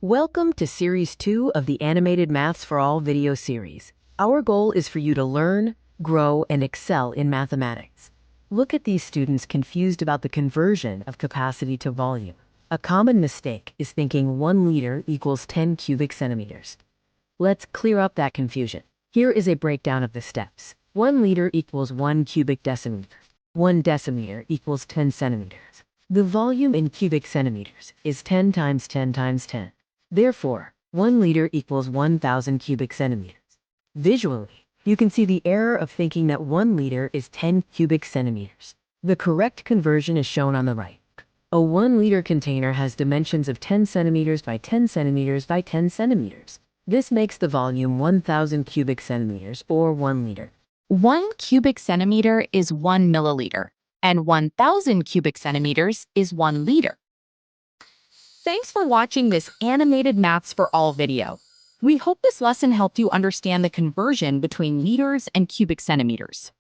Welcome to Series 2 of the Animated Maths for All video series. Our goal is for you to learn, grow, and excel in mathematics. Look at these students confused about the conversion of capacity to volume. A common mistake is thinking 1 liter equals 10 cubic centimeters. Let's clear up that confusion. Here is a breakdown of the steps. 1 liter equals 1 cubic decimeter. 1 decimeter equals 10 centimeters. The volume in cubic centimeters is 10 times 10 times 10. Therefore, 1 liter equals 1,000 cubic centimeters. Visually, you can see the error of thinking that 1 liter is 10 cubic centimeters. The correct conversion is shown on the right. A 1 liter container has dimensions of 10 centimeters by 10 centimeters by 10 centimeters. This makes the volume 1,000 cubic centimeters, or 1 liter. 1 cubic centimeter is 1 milliliter, and 1,000 cubic centimeters is 1 liter. Thanks for watching this Animated Maths for All video. We hope this lesson helped you understand the conversion between liters and cubic centimeters.